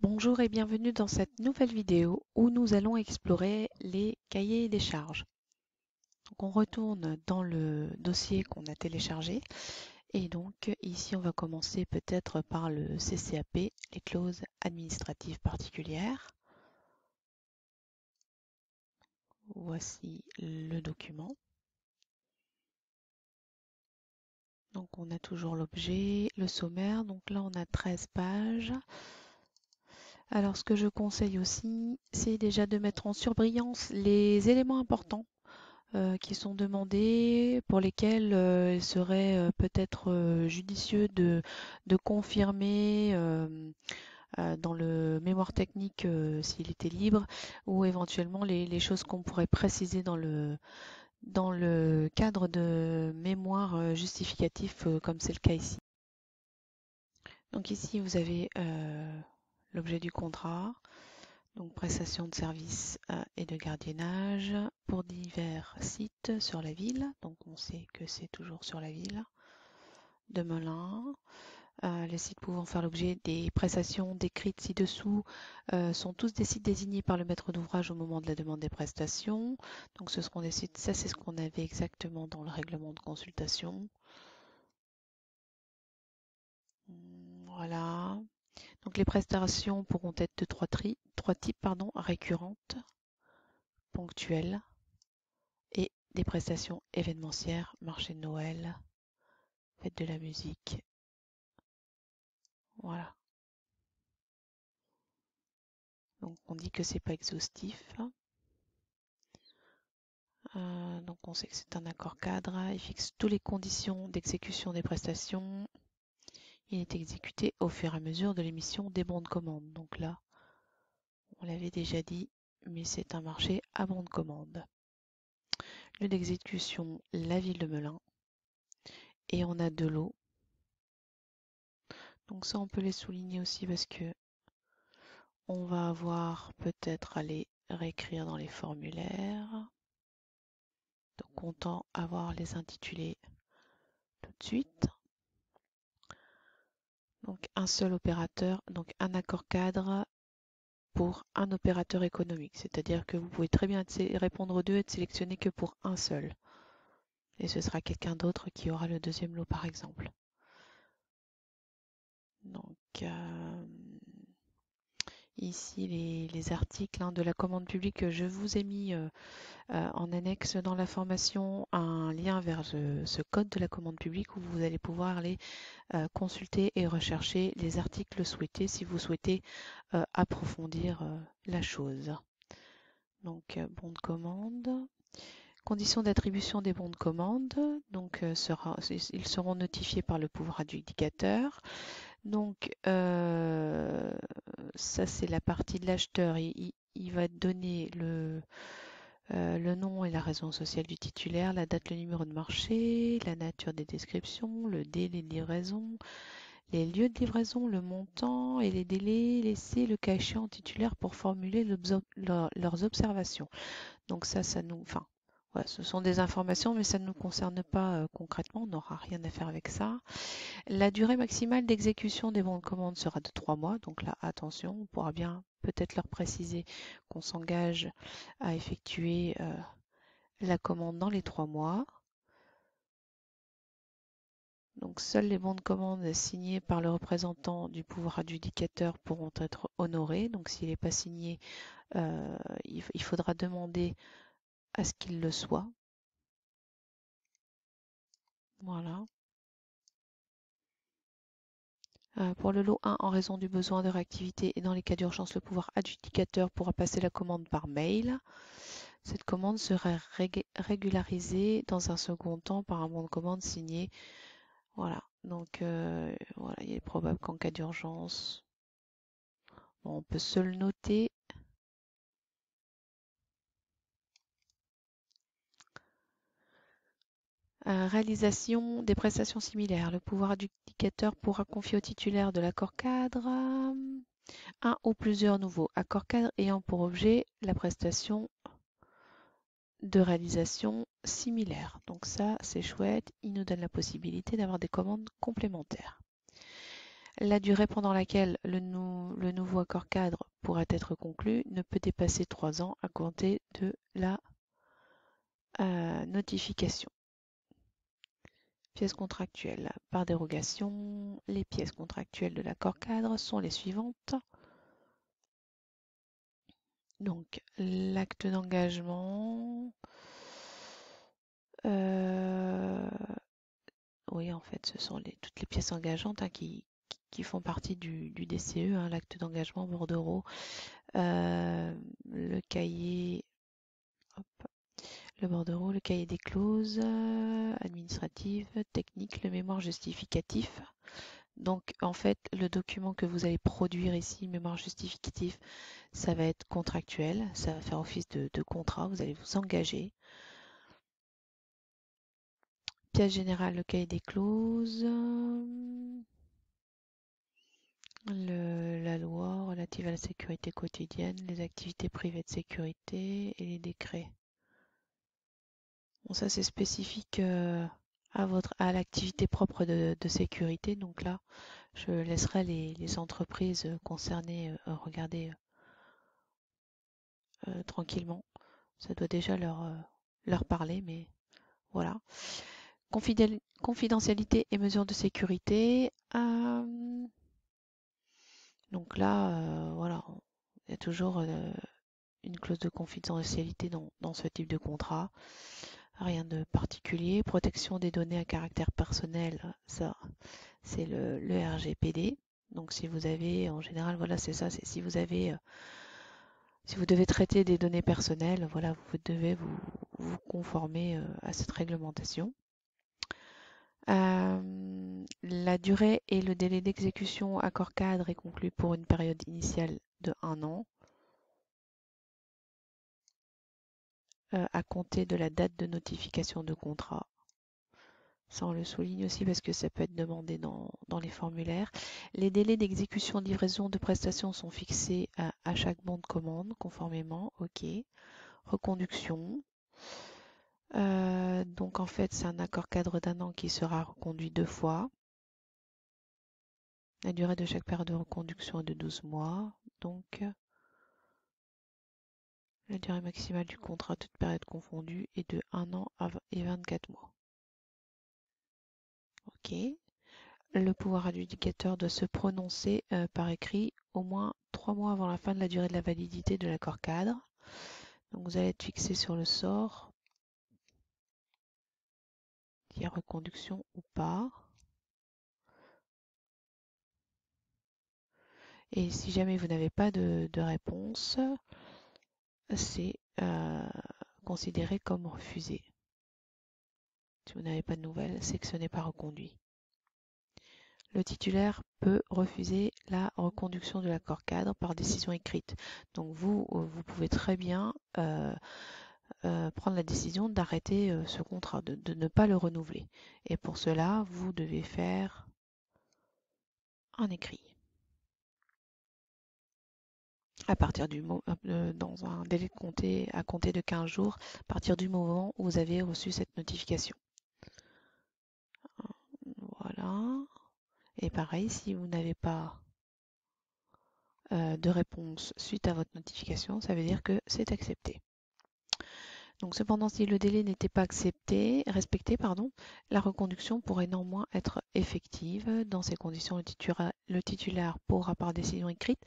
Bonjour et bienvenue dans cette nouvelle vidéo où nous allons explorer les cahiers des charges. Donc on retourne dans le dossier qu'on a téléchargé et donc ici on va commencer peut-être par le CCAP, les clauses administratives particulières. Voici le document. Donc on a toujours l'objet, le sommaire, donc là on a 13 pages. Alors ce que je conseille aussi, c'est déjà de mettre en surbrillance les éléments importants qui sont demandés, pour lesquels il serait peut-être judicieux de confirmer dans le mémoire technique s'il était libre, ou éventuellement les choses qu'on pourrait préciser dans le cadre de mémoire justificatif, comme c'est le cas ici. Donc ici, vous avez l'objet du contrat. Donc prestation de services et de gardiennage pour divers sites sur la ville. Donc on sait que c'est toujours sur la ville de Melun. Les sites pouvant faire l'objet des prestations décrites ci-dessous sont tous des sites désignés par le maître d'ouvrage au moment de la demande des prestations. Donc ce seront des sites, ça c'est ce qu'on avait exactement dans le règlement de consultation. Voilà. Donc les prestations pourront être de trois types, récurrentes, ponctuelles, et des prestations événementielles, marché de Noël, fête de la musique. Voilà. Donc on dit que c'est pas exhaustif. Donc on sait que c'est un accord cadre. Il fixe toutes les conditions d'exécution des prestations. Il est exécuté au fur et à mesure de l'émission des bons de commande. Donc là, on l'avait déjà dit, mais c'est un marché à bons de commande. Lieu d'exécution, la ville de Melun. Et on a de l'eau. Donc ça, on peut les souligner aussi parce que on va avoir peut-être à les réécrire dans les formulaires. Donc content avoir les intitulés tout de suite. Donc un seul opérateur, donc un accord cadre pour un opérateur économique. C'est-à-dire que vous pouvez très bien répondre aux deux et être sélectionné que pour un seul. Et ce sera quelqu'un d'autre qui aura le deuxième lot par exemple. Donc ici les articles de la commande publique, je vous ai mis en annexe dans la formation un lien vers ce code de la commande publique où vous allez pouvoir aller consulter et rechercher les articles souhaités si vous souhaitez approfondir la chose. Donc bon de commande. Conditions d'attribution des bons de commande. Donc ils seront notifiés par le pouvoir adjudicateur. Donc ça c'est la partie de l'acheteur. Il va donner le nom et la raison sociale du titulaire, la date, le numéro de marché, la nature des descriptions, le délai de livraison, les lieux de livraison, le montant et les délais laissés le cas échéant au titulaire pour formuler leurs observations. Donc ça nous, enfin, voilà, ce sont des informations, mais ça ne nous concerne pas concrètement, on n'aura rien à faire avec ça. La durée maximale d'exécution des bons de commande sera de 3 mois, donc là, attention, on pourra bien peut-être leur préciser qu'on s'engage à effectuer la commande dans les 3 mois. Donc seuls les bons de commande signés par le représentant du pouvoir adjudicateur pourront être honorés. Donc s'il n'est pas signé, il faudra demander à ce qu'il le soit. Voilà. Pour le lot 1, en raison du besoin de réactivité et dans les cas d'urgence, le pouvoir adjudicateur pourra passer la commande par mail. Cette commande sera régularisée dans un second temps par un bon de commande signé. Voilà. Donc voilà, il est probable qu'en cas d'urgence, bon, on peut se le noter. Réalisation des prestations similaires. Le pouvoir adjudicateur pourra confier au titulaire de l'accord cadre un ou plusieurs nouveaux accords cadres ayant pour objet la prestation de réalisation similaire. Donc ça, c'est chouette. Il nous donne la possibilité d'avoir des commandes complémentaires. La durée pendant laquelle le nouveau accord cadre pourrait être conclu ne peut dépasser 3 ans à compter de la notification. Pièces contractuelles. Par dérogation, les pièces contractuelles de l'accord cadre sont les suivantes. Donc, l'acte d'engagement. Oui, en fait, ce sont toutes les pièces engageantes qui font partie du DCE, hein, l'acte d'engagement bordereau, le cahier, hop, le bordereau, le cahier des clauses administratives, techniques, le mémoire justificatif. Donc, en fait, le document que vous allez produire ici, mémoire justificatif, ça va être contractuel, ça va faire office de contrat, vous allez vous engager. Pièce générale, le cahier des clauses, la loi relative à la sécurité quotidienne, les activités privées de sécurité et les décrets. Bon, ça c'est spécifique à l'activité propre de sécurité. Donc là, je laisserai les entreprises concernées regarder tranquillement. Ça doit déjà leur parler, mais voilà. Confidentialité et mesures de sécurité. Donc là, voilà, il y a toujours une clause de confidentialité dans ce type de contrat. Rien de particulier. Protection des données à caractère personnel, ça, c'est le RGPD. Donc si vous avez, en général, voilà, c'est ça, c'est si vous devez traiter des données personnelles, voilà, vous devez vous conformer à cette réglementation. La durée et le délai d'exécution accord cadre est conclu pour une période initiale de 1 an à compter de la date de notification de contrat. Ça, on le souligne aussi parce que ça peut être demandé dans les formulaires. Les délais d'exécution de livraison de prestations sont fixés à chaque bon de commande, conformément. OK. Reconduction. Donc, en fait, c'est un accord cadre d'1 an qui sera reconduit 2 fois. La durée de chaque période de reconduction est de 12 mois. Donc, la durée maximale du contrat, toute période confondue, est de 1 an et 24 mois. OK. Le pouvoir adjudicateur doit se prononcer par écrit au moins 3 mois avant la fin de la durée de la validité de l'accord cadre. Donc vous allez être fixé sur le sort, s'il y a reconduction ou pas. Et si jamais vous n'avez pas de réponse, c'est considéré comme refusé. Si vous n'avez pas de nouvelles, c'est que ce n'est pas reconduit. Le titulaire peut refuser la reconduction de l'accord cadre par décision écrite. Donc vous pouvez très bien prendre la décision d'arrêter ce contrat, de ne pas le renouveler. Et pour cela, vous devez faire un écrit. À partir dans un délai à compter de 15 jours, à partir du moment où vous avez reçu cette notification. Voilà. Et pareil, si vous n'avez pas de réponse suite à votre notification, ça veut dire que c'est accepté. Donc, cependant, si le délai n'était pas respecté, la reconduction pourrait néanmoins être effective. Dans ces conditions, le titulaire pourra, par décision écrite,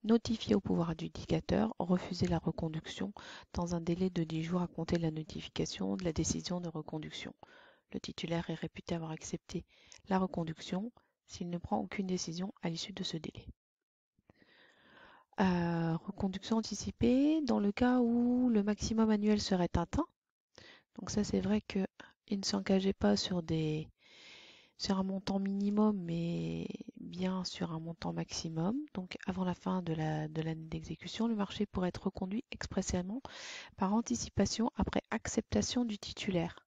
notifier au pouvoir adjudicateur, refuser la reconduction dans un délai de 10 jours à compter de la notification de la décision de reconduction. Le titulaire est réputé avoir accepté la reconduction s'il ne prend aucune décision à l'issue de ce délai. Reconduction anticipée dans le cas où le maximum annuel serait atteint. Donc ça, c'est vrai qu'il ne s'engageait pas sur un montant minimum, mais bien sur un montant maximum. Donc avant la fin de l'année d'exécution, le marché pourrait être reconduit expressément par anticipation après acceptation du titulaire.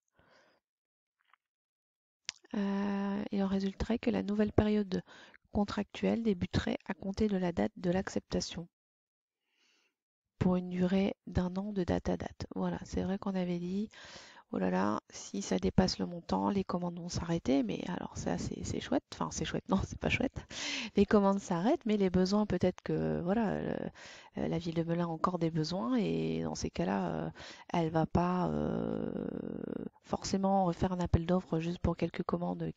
Il en résulterait que la nouvelle période contractuelle débuterait à compter de la date de l'acceptation pour une durée d'1 an de date à date. Voilà, c'est vrai qu'on avait dit oh là là, si ça dépasse le montant, les commandes vont s'arrêter. Mais alors ça, c'est chouette. Enfin, c'est chouette, non, c'est pas chouette. Les commandes s'arrêtent, mais les besoins, peut-être que voilà, la ville de Melun a encore des besoins et dans ces cas-là, elle va pas forcément refaire un appel d'offres juste pour quelques commandes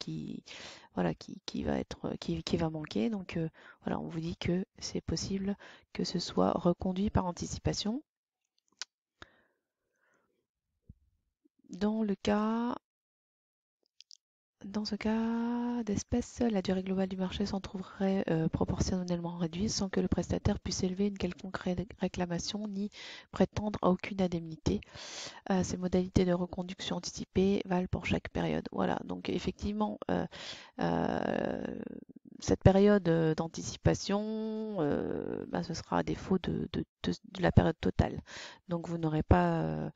voilà, qui va être, qui va manquer. Donc voilà, on vous dit que c'est possible que ce soit reconduit par anticipation. Dans le cas Dans ce cas d'espèce, la durée globale du marché s'en trouverait proportionnellement réduite sans que le prestataire puisse élever une quelconque réclamation ni prétendre à aucune indemnité. Ces modalités de reconduction anticipée valent pour chaque période. Voilà, donc effectivement, euh, cette période d'anticipation, bah, ce sera à défaut de la période totale. Donc vous n'aurez pas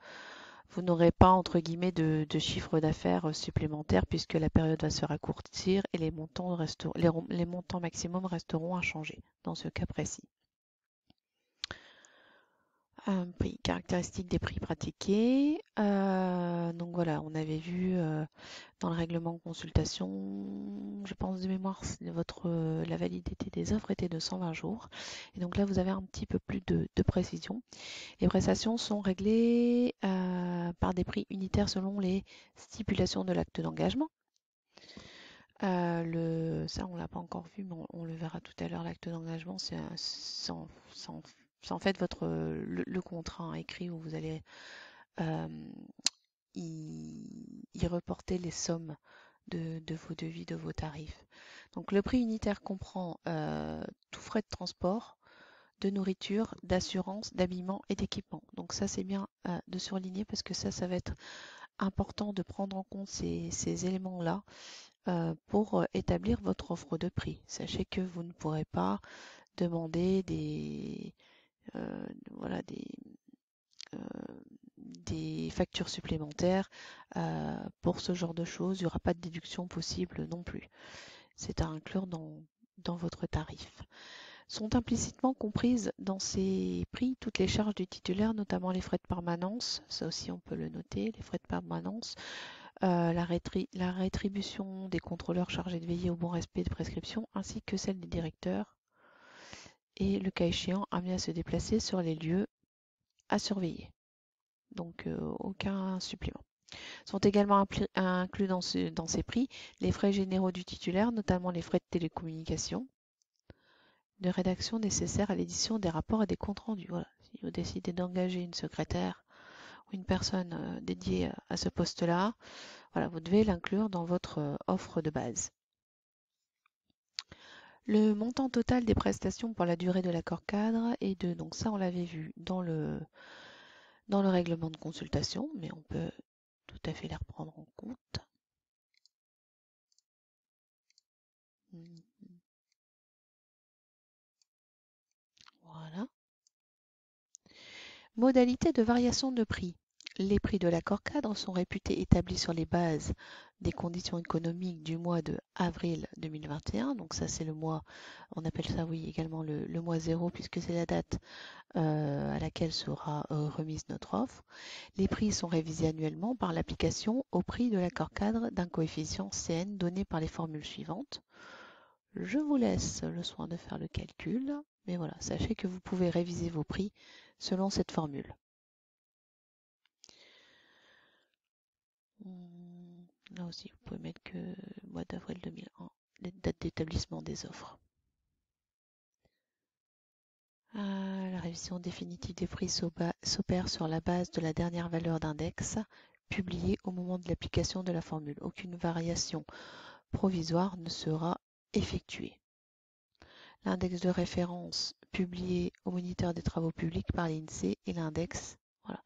entre guillemets de chiffre d'affaires supplémentaire puisque la période va se raccourcir et les montants maximum resteront inchangés dans ce cas précis. Un prix caractéristique des prix pratiqués. Donc voilà, on avait vu dans le règlement consultation, je pense de mémoire, la validité des offres était de 120 jours. Et donc là, vous avez un petit peu plus de précision. Les prestations sont réglées par des prix unitaires selon les stipulations de l'acte d'engagement. Ça, on l'a pas encore vu, mais on le verra tout à l'heure. L'acte d'engagement, c'est en fait le contrat écrit où vous allez euh, y reporter les sommes de vos devis, de vos tarifs. Donc le prix unitaire comprend tout frais de transport, de nourriture, d'assurance, d'habillement et d'équipement. Donc ça, c'est bien de surligner parce que ça va être important de prendre en compte ces éléments-là pour établir votre offre de prix. Sachez que vous ne pourrez pas demander voilà, euh, des factures supplémentaires pour ce genre de choses. Il n'y aura pas de déduction possible non plus. C'est à inclure dans votre tarif. Sont implicitement comprises dans ces prix toutes les charges du titulaire, notamment les frais de permanence, ça aussi on peut le noter, les frais de permanence, la rétribution des contrôleurs chargés de veiller au bon respect des prescriptions, ainsi que celle des directeurs, et le cas échéant amené à se déplacer sur les lieux à surveiller. Donc aucun supplément. Sont également inclus dans ces prix les frais généraux du titulaire, notamment les frais de télécommunication, de rédaction nécessaires à l'édition des rapports et des comptes rendus. Voilà. Si vous décidez d'engager une secrétaire ou une personne dédiée à ce poste-là, voilà, vous devez l'inclure dans votre offre de base. Le montant total des prestations pour la durée de l'accord cadre est de, donc ça on l'avait vu dans le règlement de consultation, mais on peut tout à fait les reprendre en compte. Voilà. Modalité de variation de prix. Les prix de l'accord cadre sont réputés établis sur les bases des conditions économiques du mois de avril 2021. Donc ça c'est le mois, on appelle ça oui également le mois zéro puisque c'est la date à laquelle sera remise notre offre. Les prix sont révisés annuellement par l'application au prix de l'accord cadre d'un coefficient CN donné par les formules suivantes. Je vous laisse le soin de faire le calcul, mais voilà, sachez que vous pouvez réviser vos prix selon cette formule. Là aussi, vous pouvez mettre que le mois d'avril 2001, les dates d'établissement des offres. La révision définitive des prix s'opère sur la base de la dernière valeur d'index publiée au moment de l'application de la formule. Aucune variation provisoire ne sera effectuée. L'index de référence publié au moniteur des travaux publics par l'INSEE et l'index. Voilà.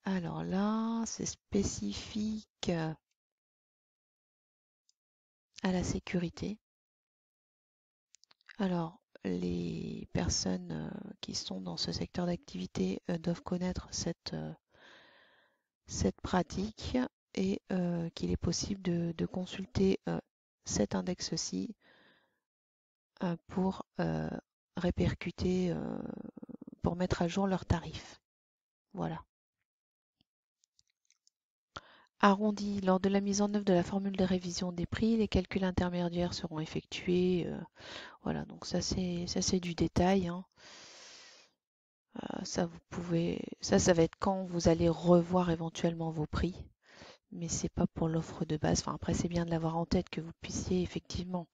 Alors là, c'est spécifique à la sécurité. Alors, les personnes qui sont dans ce secteur d'activité doivent connaître cette pratique et qu'il est possible de consulter cet index-ci pour répercuter, pour mettre à jour leurs tarifs. Voilà. Arrondi, lors de la mise en œuvre de la formule de révision des prix, les calculs intermédiaires seront effectués. Voilà, donc ça c'est du détail, hein. Ça vous pouvez, ça va être quand vous allez revoir éventuellement vos prix, mais c'est pas pour l'offre de base. Enfin, après, c'est bien de l'avoir en tête que vous puissiez effectivement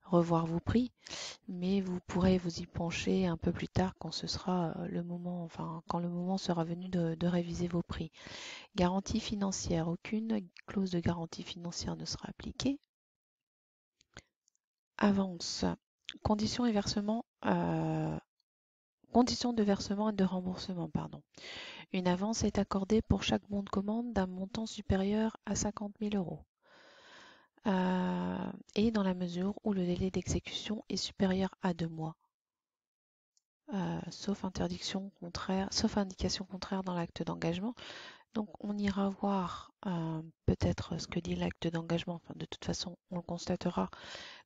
revoir vos prix, mais vous pourrez vous y pencher un peu plus tard quand ce sera le moment, enfin quand le moment sera venu de réviser vos prix. Garantie financière, aucune clause de garantie financière ne sera appliquée. Avance, conditions et versements, conditions de versement et de remboursement, pardon. Une avance est accordée pour chaque bon de commande d'un montant supérieur à 50 000 euros. Et dans la mesure où le délai d'exécution est supérieur à 2 mois. Sauf indication contraire dans l'acte d'engagement. Donc on ira voir peut-être ce que dit l'acte d'engagement. Enfin, de toute façon, on le constatera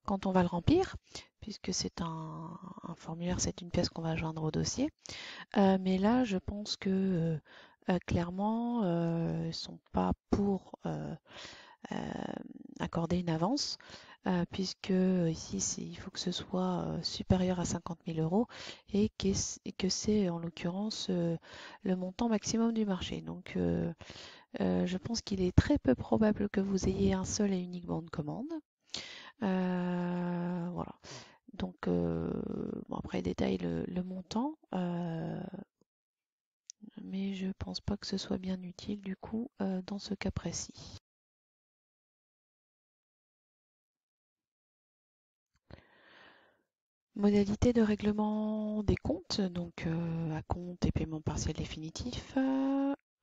quand on va le remplir, puisque c'est un formulaire, c'est une pièce qu'on va joindre au dossier. Mais là, je pense que clairement, ils ne sont pas pour accorder une avance, puisque ici, il faut que ce soit supérieur à 50 000 euros et que c'est en l'occurrence le montant maximum du marché. Donc, je pense qu'il est très peu probable que vous ayez un seul et unique bon de commande. Voilà. Donc, bon, après, détaille le montant, mais je pense pas que ce soit bien utile du coup dans ce cas précis. Modalité de règlement des comptes, donc à compte et paiement partiel définitif.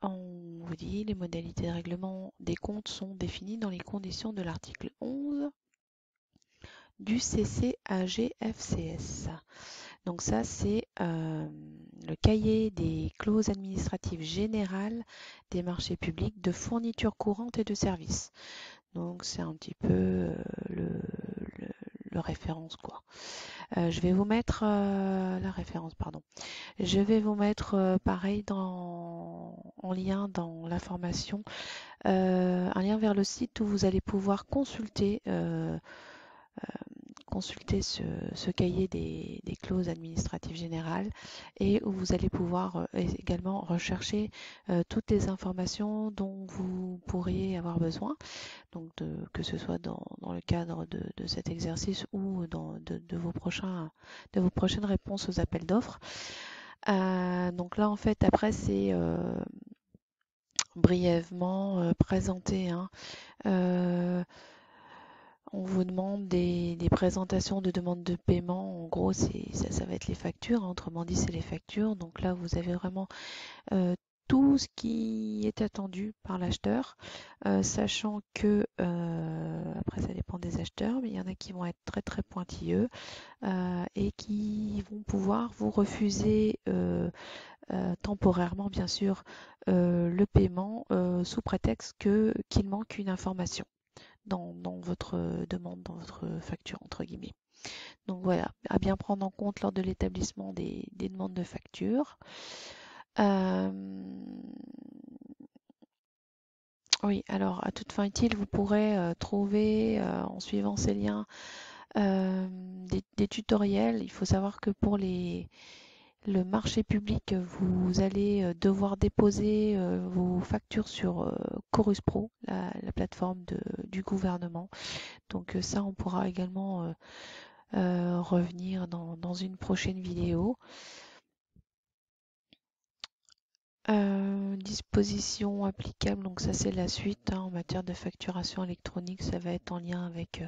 On vous dit les modalités de règlement des comptes sont définies dans les conditions de l'article 11 du CCAG-FCS. Donc ça, c'est le cahier des clauses administratives générales des marchés publics de fourniture courante et de services. Donc c'est un petit peu le référence quoi. Je vais vous mettre la référence, pardon. Je vais vous mettre pareil en lien dans la formation, un lien vers le site où vous allez pouvoir consulter ce cahier des clauses administratives générales et où vous allez pouvoir également rechercher toutes les informations dont vous pourriez avoir besoin, donc que ce soit dans le cadre de cet exercice ou de vos prochaines réponses aux appels d'offres. Donc là en fait après c'est brièvement présenté, hein. On vous demande des présentations de demande de paiement. En gros, ça va être les factures, hein. Autrement dit, c'est les factures. Donc là, vous avez vraiment tout ce qui est attendu par l'acheteur, sachant que, après ça dépend des acheteurs, mais il y en a qui vont être très très pointilleux et qui vont pouvoir vous refuser temporairement, bien sûr, le paiement sous prétexte qu'il manque une information dans votre demande, dans votre facture, entre guillemets. Donc voilà, à bien prendre en compte lors de l'établissement des demandes de facture. Oui, alors à toute fin utile, vous pourrez trouver en suivant ces liens des tutoriels. Il faut savoir que pour le marché public, vous allez devoir déposer vos factures sur Chorus Pro, la plateforme du gouvernement. Donc ça, on pourra également revenir dans une prochaine vidéo. Dispositions applicables, donc ça c'est la suite, hein, en matière de facturation électronique, ça va être en lien avec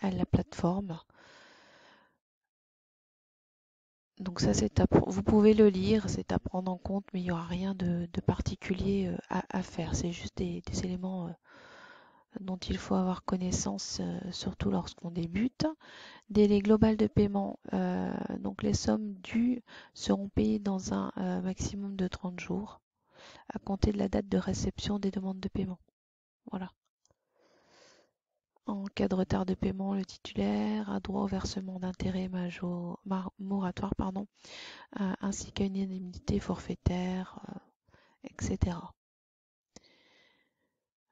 la plateforme. Donc ça vous pouvez le lire, c'est à prendre en compte, mais il n'y aura rien de particulier à faire. C'est juste des éléments dont il faut avoir connaissance, surtout lorsqu'on débute. Délai global de paiement, donc les sommes dues seront payées dans un maximum de 30 jours à compter de la date de réception des demandes de paiement. Voilà. En cas de retard de paiement, le titulaire a droit au versement d'intérêts moratoires, ainsi qu'à une indemnité forfaitaire, etc.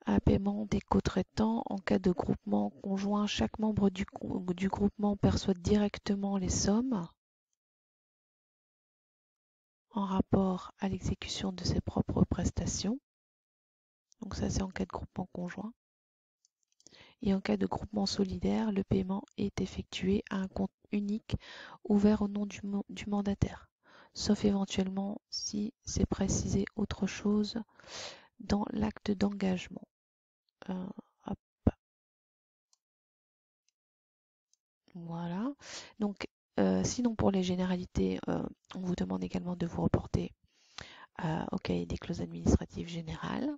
Un paiement des co-traitants. En cas de groupement conjoint, chaque membre du groupement perçoit directement les sommes en rapport à l'exécution de ses propres prestations. Donc ça, c'est en cas de groupement conjoint. Et en cas de groupement solidaire, le paiement est effectué à un compte unique ouvert au nom du mandataire, sauf éventuellement si c'est précisé autre chose dans l'acte d'engagement. Hop, voilà. Donc, sinon pour les généralités, on vous demande également de vous reporter au cahier des clauses administratives générales.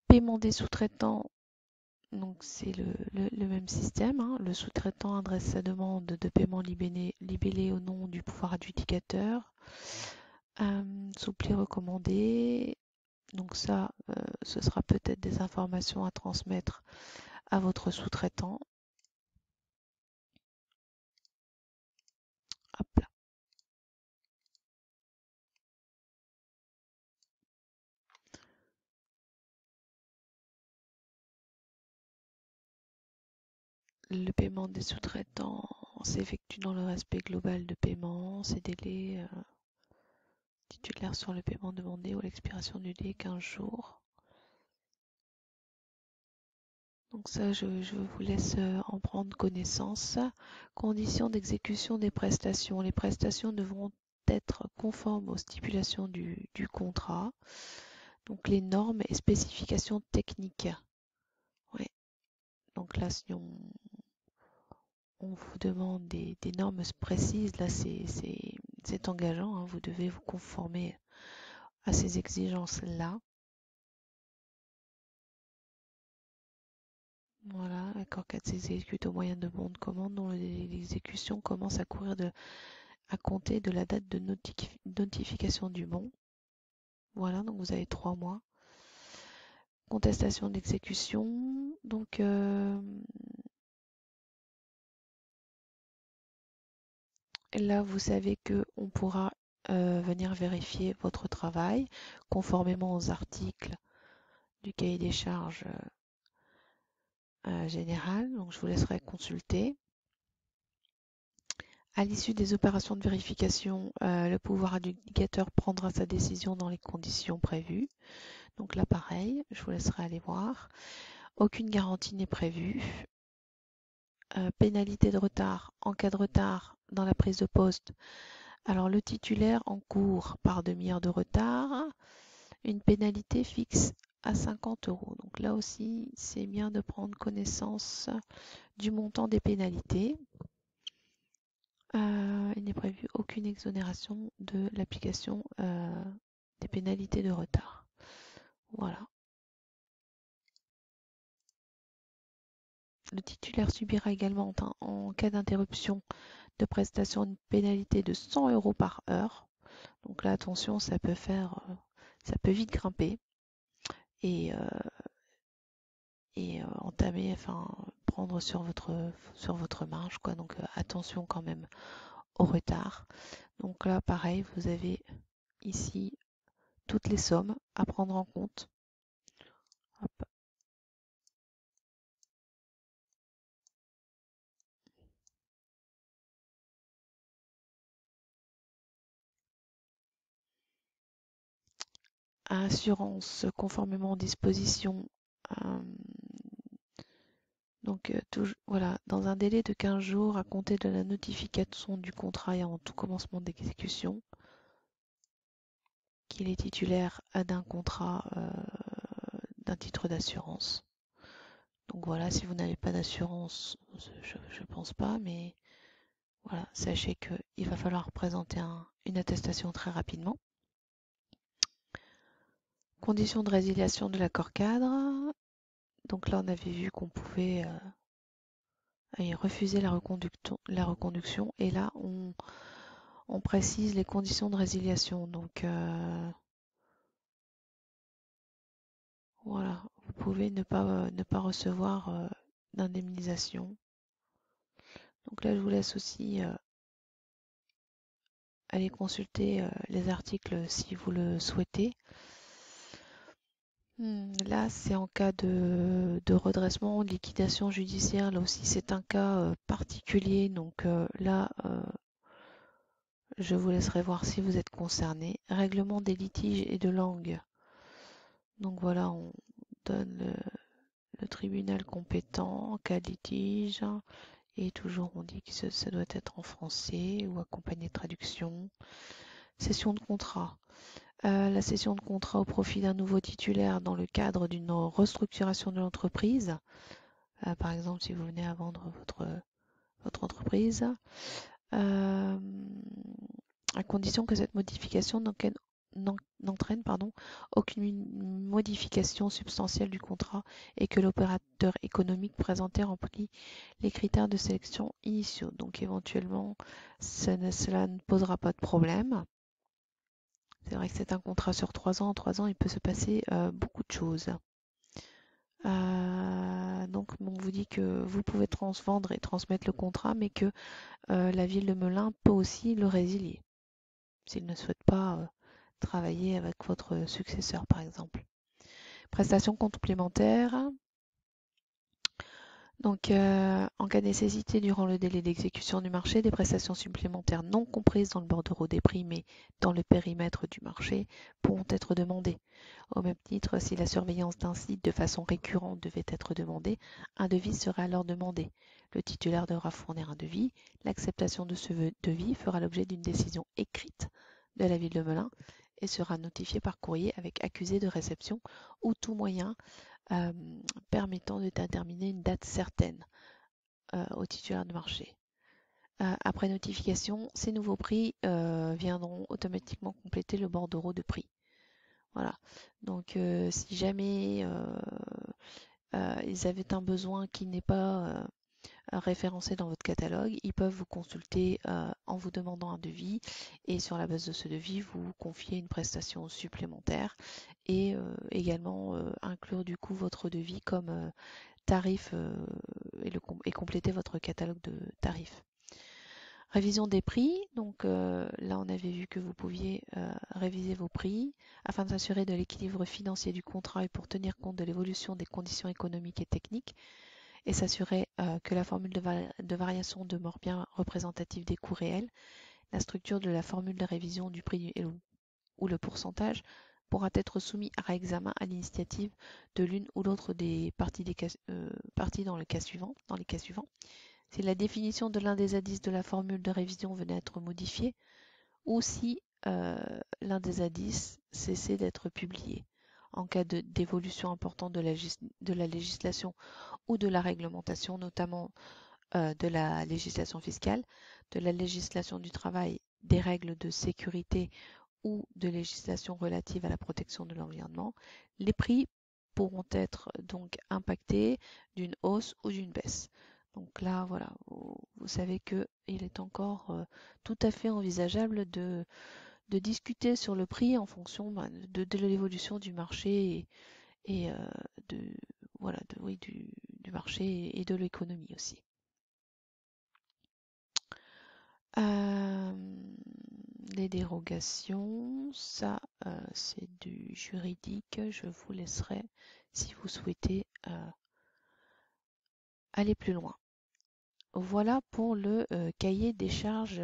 Paiement des sous-traitants, donc c'est le même système, hein. Le sous-traitant adresse sa demande de paiement libellé au nom du pouvoir adjudicateur. Soupli recommandé. Donc ça, ce sera peut-être des informations à transmettre à votre sous-traitant. Hop là. Le paiement des sous-traitants s'effectue dans le respect global de paiement. Ces délais titulaires sur le paiement demandé ou l'expiration du délai 15 jours. Donc ça, je vous laisse en prendre connaissance. Conditions d'exécution des prestations. Les prestations devront être conformes aux stipulations du contrat. Donc les normes et spécifications techniques. Ouais. Donc là, si on vous demande des normes précises, là c'est engageant, hein. Vous devez vous conformer à ces exigences-là. Voilà, accord 4 s'exécute au moyen de bons de commande dont l'exécution commence à compter de la date de notification du bon. Voilà, donc vous avez 3 mois. Contestation d'exécution, donc là vous savez qu'on pourra venir vérifier votre travail conformément aux articles du cahier des charges général, donc je vous laisserai consulter. À l'issue des opérations de vérification, le pouvoir adjudicateur prendra sa décision dans les conditions prévues. Donc là, pareil, je vous laisserai aller voir. Aucune garantie n'est prévue. Pénalité de retard. En cas de retard dans la prise de poste, alors le titulaire encourt par demi-heure de retard une pénalité fixe à 50 €. Donc là aussi, c'est bien de prendre connaissance du montant des pénalités. Il n'est prévu aucune exonération de l'application des pénalités de retard. Voilà. Le titulaire subira également en cas d'interruption de prestation une pénalité de 100 € par heure. Donc là, attention, ça peut vite grimper et entamer, enfin prendre sur votre marge, quoi. Donc attention quand même au retard. Donc là, pareil, vous avez ici toutes les sommes à prendre en compte. Hop. Assurance conformément aux dispositions. euh, donc voilà, dans un délai de 15 jours à compter de la notification du contrat et en tout commencement d'exécution, qu'il est titulaire d'un contrat, d'un titre d'assurance. Donc voilà, si vous n'avez pas d'assurance, je ne pense pas, mais voilà, sachez qu'il va falloir présenter une attestation très rapidement. Conditions de résiliation de l'accord cadre. Donc là, on avait vu qu'on pouvait refuser la reconduction. Et là, on précise les conditions de résiliation. Donc voilà, vous pouvez ne pas recevoir d'indemnisation. Donc là, je vous laisse aussi aller consulter les articles si vous le souhaitez. Là, c'est en cas de redressement, de liquidation judiciaire. Là aussi, c'est un cas particulier. Donc là, je vous laisserai voir si vous êtes concerné. Règlement des litiges et de langue. Donc voilà, on donne le tribunal compétent en cas de litige. Et toujours, on dit que ça doit être en français ou accompagné de traduction. Cession de contrat. La cession de contrat au profit d'un nouveau titulaire dans le cadre d'une restructuration de l'entreprise. Par exemple, si vous venez à vendre votre entreprise, euh, à condition que cette modification n'entraîne aucune modification substantielle du contrat et que l'opérateur économique présenté remplit les critères de sélection initiaux. Donc éventuellement, cela ne posera pas de problème. C'est vrai que c'est un contrat sur 3 ans. En 3 ans, il peut se passer beaucoup de choses. Donc, on vous dit que vous pouvez transvendre et transmettre le contrat, mais que la ville de Melun peut aussi le résilier s'il ne souhaite pas travailler avec votre successeur, par exemple. Prestations complémentaires. Donc, en cas de nécessité durant le délai d'exécution du marché, des prestations supplémentaires non comprises dans le bordereau des prix, mais dans le périmètre du marché, pourront être demandées. Au même titre, si la surveillance d'un site de façon récurrente devait être demandée, un devis serait alors demandé. Le titulaire devra fournir un devis. L'acceptation de ce devis fera l'objet d'une décision écrite de la ville de Melun et sera notifiée par courrier avec accusé de réception ou tout moyen euh, permettant de déterminer une date certaine au titulaire du marché. Après notification, ces nouveaux prix viendront automatiquement compléter le bordereau de prix. Voilà. Donc, si jamais ils avaient un besoin qui n'est pas référencé dans votre catalogue, ils peuvent vous consulter en vous demandant un devis et sur la base de ce devis, vous confier une prestation supplémentaire et également inclure du coup votre devis comme tarif et compléter votre catalogue de tarifs. Révision des prix, donc là on avait vu que vous pouviez réviser vos prix afin de s'assurer de l'équilibre financier du contrat et pour tenir compte de l'évolution des conditions économiques et techniques et s'assurer que la formule de variation demeure bien représentative des coûts réels. La structure de la formule de révision du prix ou le pourcentage pourra être soumis à réexamen à l'initiative de l'une ou l'autre des parties dans les cas suivants. Si la définition de l'un des indices de la formule de révision venait à être modifiée ou si l'un des indices cessait d'être publié. En cas d'évolution importante de la législation ou de la réglementation, notamment de la législation fiscale, de la législation du travail, des règles de sécurité ou de législation relative à la protection de l'environnement, les prix pourront être donc impactés d'une hausse ou d'une baisse. Donc là, voilà, vous savez qu'il est encore tout à fait envisageable de discuter sur le prix en fonction de l'évolution du marché et de, voilà, oui, du marché et de l'économie aussi. Euh, les dérogations, ça c'est du juridique. Je vous laisserai si vous souhaitez aller plus loin. Voilà pour le cahier des charges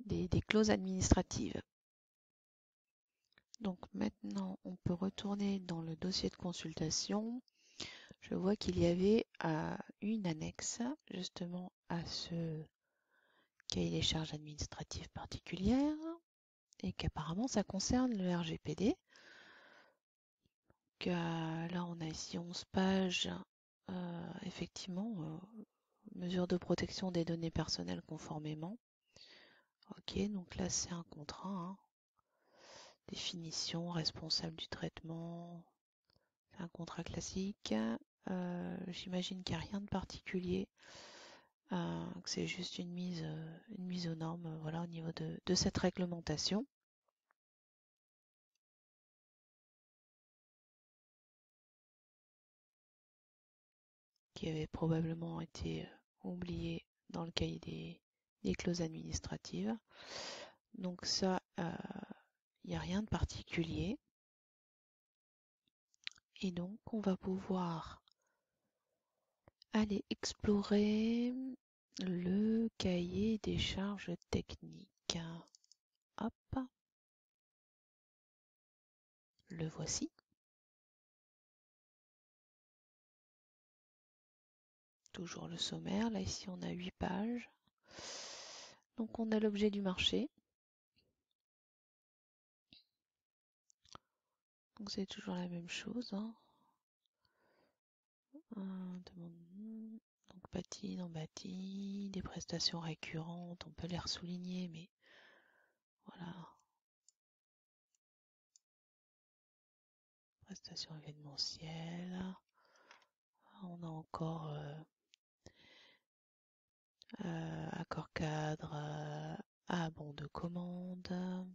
des clauses administratives. Donc maintenant, on peut retourner dans le dossier de consultation. Je vois qu'il y avait une annexe justement à ce cahier des charges administratives particulières et qu'apparemment ça concerne le RGPD. Donc, là, on a ici 11 pages. Effectivement, mesures de protection des données personnelles conformément. Ok, donc là c'est un contrat, hein. Définition, responsable du traitement, c'est un contrat classique. J'imagine qu'il n'y a rien de particulier, que c'est juste une mise aux normes, voilà, au niveau de cette réglementation. Qui avait probablement été oubliée dans le cahier des clauses administratives. Donc ça, il n'y a rien de particulier. Et donc, on va pouvoir aller explorer le cahier des charges techniques. Hop, le voici. Toujours le sommaire. Là, ici, on a 8 pages. Donc, on a l'objet du marché. Donc, c'est toujours la même chose. Hein. Donc, bâti, non bâti, des prestations récurrentes. On peut les ressouligner, mais voilà. Prestations événementielles. On a encore accord cadre à bon de commande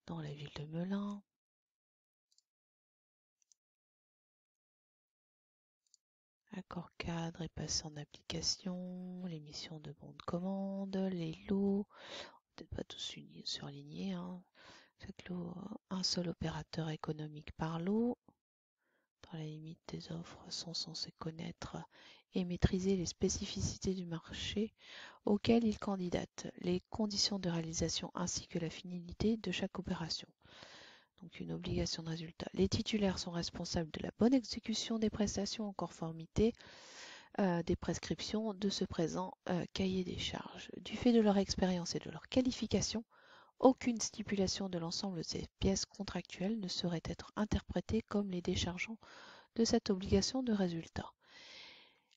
dans la ville de Melun. Accord cadre est passé en application, les missions de bon de commande, les lots, peut-être pas tous surlignés. Hein. Chaque lot, un seul opérateur économique par lot. Dans la limite des offres, sont censés connaître et maîtriser les spécificités du marché auquel ils candidatent, les conditions de réalisation ainsi que la finalité de chaque opération. Donc une obligation de résultat. Les titulaires sont responsables de la bonne exécution des prestations en conformité des prescriptions de ce présent cahier des charges. Du fait de leur expérience et de leur qualification, aucune stipulation de l'ensemble de ces pièces contractuelles ne saurait être interprétée comme les déchargeant de cette obligation de résultat.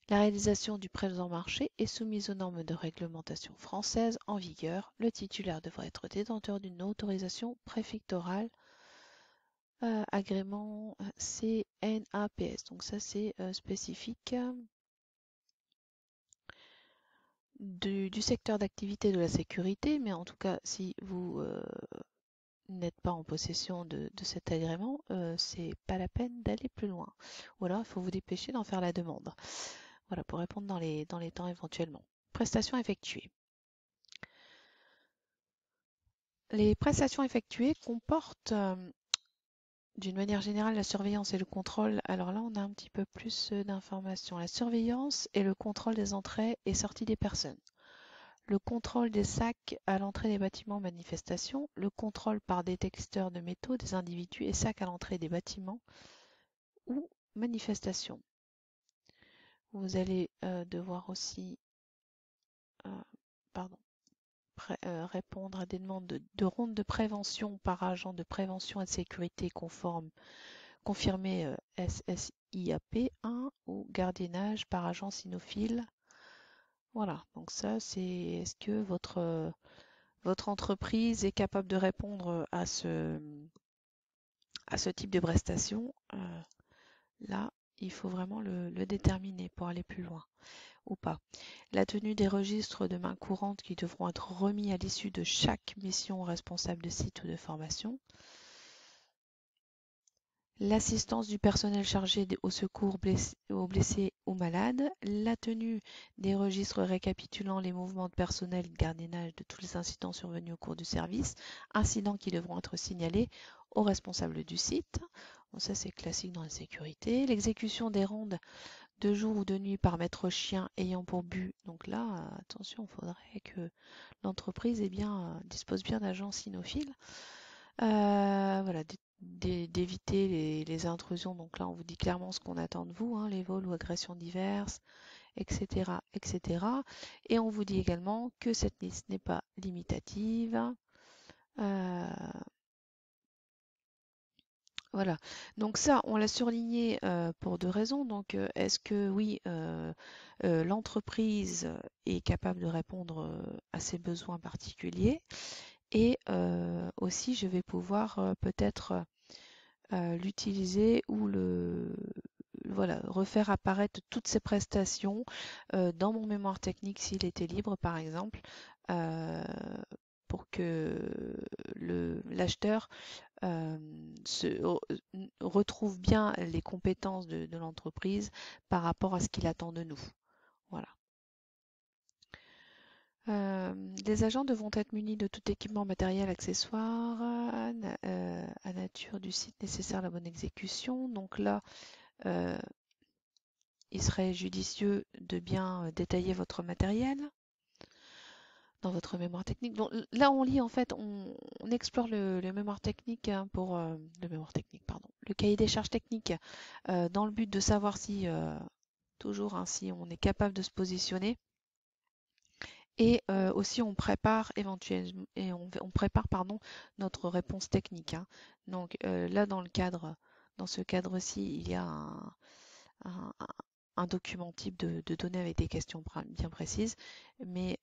La réalisation du présent marché est soumise aux normes de réglementation française en vigueur. Le titulaire devrait être détenteur d'une autorisation préfectorale agrément CNAPS. Donc ça c'est spécifique du secteur d'activité de la sécurité, mais en tout cas si vous n'êtes pas en possession de cet agrément, c'est pas la peine d'aller plus loin. Ou alors il faut vous dépêcher d'en faire la demande. Voilà, pour répondre dans les temps éventuellement. Prestations effectuées. Les prestations effectuées comportent d'une manière générale la surveillance et le contrôle. Alors là, on a un petit peu plus d'informations. La surveillance et le contrôle des entrées et sorties des personnes. Le contrôle des sacs à l'entrée des bâtiments manifestations. Le contrôle par détecteur de métaux des individus et sacs à l'entrée des bâtiments ou manifestations. Vous allez devoir aussi pardon, répondre à des demandes de rondes de prévention par agent de prévention et de sécurité conforme confirmé SSIAP 1 ou gardiennage par agent cynophile. Voilà, donc ça c'est est-ce que votre entreprise est capable de répondre à ce type de prestation. Là, il faut vraiment le déterminer pour aller plus loin ou pas. La tenue des registres de main courante qui devront être remis à l'issue de chaque mission au responsable de site ou de formation. L'assistance du personnel chargé au secours aux blessés ou malades. La tenue des registres récapitulant les mouvements de personnel et de gardiennage de tous les incidents survenus au cours du service, incidents qui devront être signalés au responsable du site. Bon, ça c'est classique dans la sécurité. L'exécution des rondes de jour ou de nuit par maître chien ayant pour but. Donc là, attention, il faudrait que l'entreprise dispose bien d'agents cynophiles. Voilà, d'éviter les intrusions. Donc là, on vous dit clairement ce qu'on attend de vous, hein, les vols ou agressions diverses, etc., etc. Et on vous dit également que cette liste n'est pas limitative. Voilà, donc ça, on l'a surligné pour deux raisons. Donc, est-ce que oui, l'entreprise est capable de répondre à ses besoins particuliers? Et aussi, je vais pouvoir peut-être l'utiliser ou voilà, refaire apparaître toutes ces prestations dans mon mémoire technique s'il était libre, par exemple, euh, pour que l'acheteur retrouve bien les compétences de l'entreprise par rapport à ce qu'il attend de nous. Voilà. Les agents devront être munis de tout équipement matériel, accessoire, à nature du site nécessaire à la bonne exécution. Donc là, euh, il serait judicieux de bien détailler votre matériel dans votre mémoire technique. Donc là, on lit en fait, on explore le mémoire technique hein, pour le mémoire technique, pardon, le cahier des charges techniques dans le but de savoir si toujours hein, si on est capable de se positionner. Et aussi, on prépare éventuellement et on prépare pardon notre réponse technique. Hein. Donc là, dans ce cadre-ci, il y a un- un document type de données avec des questions bien précises, mais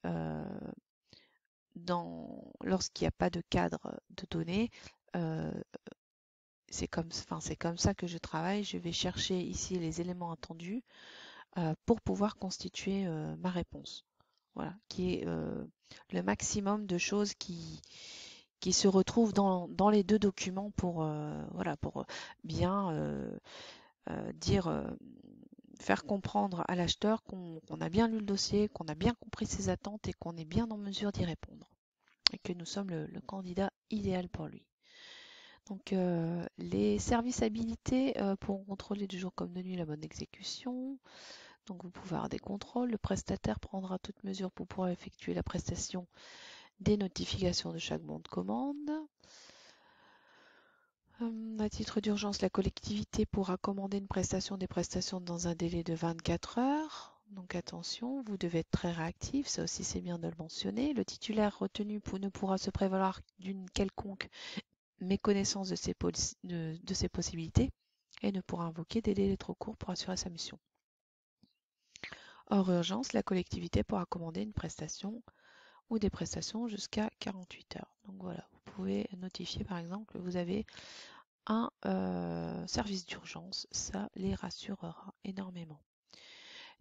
lorsqu'il n'y a pas de cadre de données, euh, c'est comme ça que je travaille. Je vais chercher ici les éléments attendus pour pouvoir constituer ma réponse. Voilà, qui est le maximum de choses qui se retrouvent dans les deux documents pour, voilà, pour bien dire, faire comprendre à l'acheteur qu'on a bien lu le dossier, qu'on a bien compris ses attentes et qu'on est bien en mesure d'y répondre et que nous sommes le candidat idéal pour lui. Donc, les services habilités pour contrôler de jour comme de nuit la bonne exécution. Donc, vous pouvez avoir des contrôles. Le prestataire prendra toute mesure pour pouvoir effectuer la prestation des notifications de chaque bon de commande. À titre d'urgence, la collectivité pourra commander une prestation des prestations dans un délai de 24 heures. Donc attention, vous devez être très réactif, ça aussi c'est bien de le mentionner. Le titulaire retenu ne pourra se prévaloir d'une quelconque méconnaissance de ses possibilités et ne pourra invoquer des délais trop courts pour assurer sa mission. Hors urgence, la collectivité pourra commander une prestation ou des prestations jusqu'à 48 heures. Donc voilà, vous pouvez notifier par exemple que vous avez un service d'urgence, ça les rassurera énormément.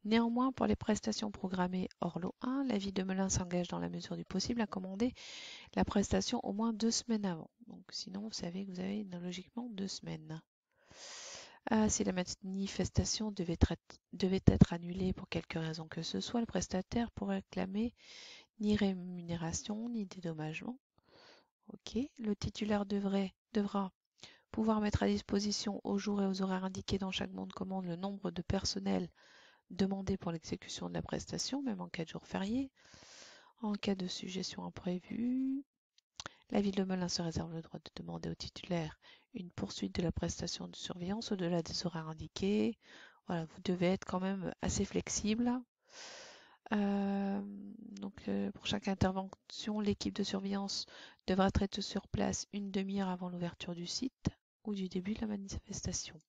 Néanmoins, pour les prestations programmées hors lot 1, la ville de Melun s'engage dans la mesure du possible à commander la prestation au moins 2 semaines avant. Donc sinon, vous savez que vous avez logiquement 2 semaines. Si la manifestation devait être annulée pour quelque raison que ce soit, le prestataire pourrait réclamer ni rémunération ni dédommagement. Ok. Le titulaire devra pouvoir mettre à disposition aux jours et aux horaires indiqués dans chaque bon de commande le nombre de personnel demandé pour l'exécution de la prestation, même en cas de jour férié. En cas de suggestion imprévue, la ville de Melun se réserve le droit de demander au titulaire une poursuite de la prestation de surveillance au-delà des horaires indiqués. Voilà, vous devez être quand même assez flexible. Euh, pour chaque intervention, l'équipe de surveillance devra être sur place une demi-heure avant l'ouverture du site ou du début de la manifestation.